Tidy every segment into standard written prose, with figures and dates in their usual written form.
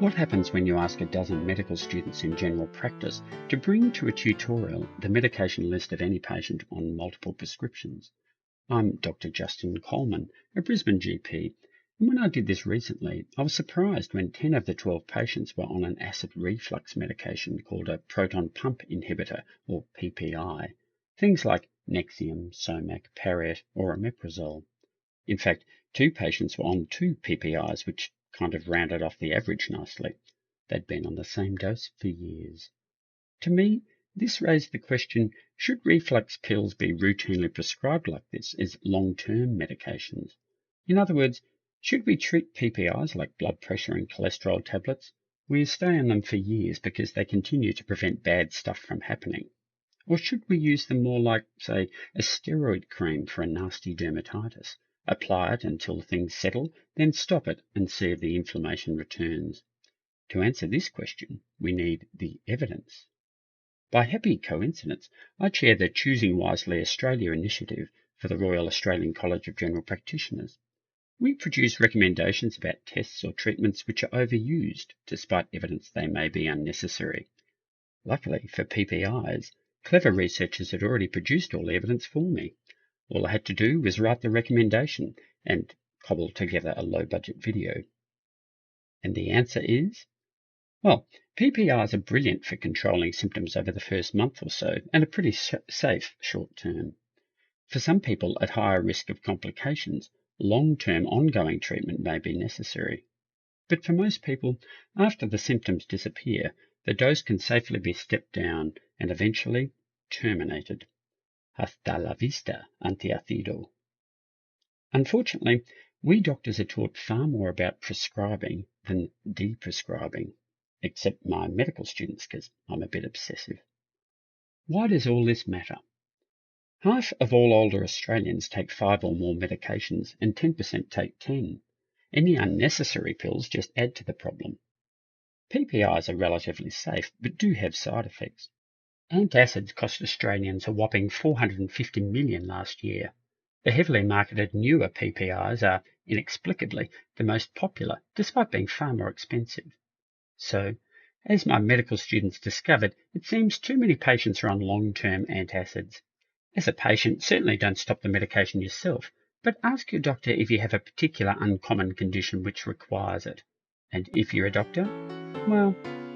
What happens when you ask a dozen medical students in general practice to bring to a tutorial the medication list of any patient on multiple prescriptions? I'm Dr. Justin Coleman, a Brisbane GP, and when I did this recently, I was surprised when 10 of the 12 patients were on an acid reflux medication called a proton pump inhibitor, or PPI, things like Nexium, Somac, Pariet, or omeprazole. In fact, 2 patients were on 2 PPIs, which kind of rounded off the average nicely. They'd been on the same dose for years. To me, this raised the question, should reflux pills be routinely prescribed like this as long-term medications? In other words, should we treat PPIs like blood pressure and cholesterol tablets, where you stay on them for years because they continue to prevent bad stuff from happening? Or should we use them more like, say, a steroid cream for a nasty dermatitis? Apply it until things settle, then stop it and see if the inflammation returns. To answer this question, we need the evidence. By happy coincidence, I chair the Choosing Wisely Australia initiative for the Royal Australian College of General Practitioners. We produce recommendations about tests or treatments which are overused, despite evidence they may be unnecessary. Luckily for PPIs, clever researchers had already produced all the evidence for me. All I had to do was write the recommendation and cobble together a low-budget video. And the answer is? Well, PPIs are brilliant for controlling symptoms over the first month or so and are pretty safe short-term. For some people at higher risk of complications, long-term ongoing treatment may be necessary. But for most people, after the symptoms disappear, the dose can safely be stepped down and eventually terminated. Hasta la vista, antacido. Unfortunately, we doctors are taught far more about prescribing than de-prescribing, except my medical students because I'm a bit obsessive. Why does all this matter? Half of all older Australians take 5 or more medications and 10% take 10. Any unnecessary pills just add to the problem. PPIs are relatively safe but do have side effects. Antacids cost Australians a whopping $450 million last year. The heavily marketed newer PPIs are, inexplicably, the most popular, despite being far more expensive. So, as my medical students discovered, it seems too many patients are on long-term antacids. As a patient, certainly don't stop the medication yourself, but ask your doctor if you have a particular uncommon condition which requires it. And if you're a doctor, well,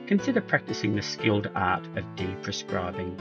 consider practicing the skilled art of de-prescribing.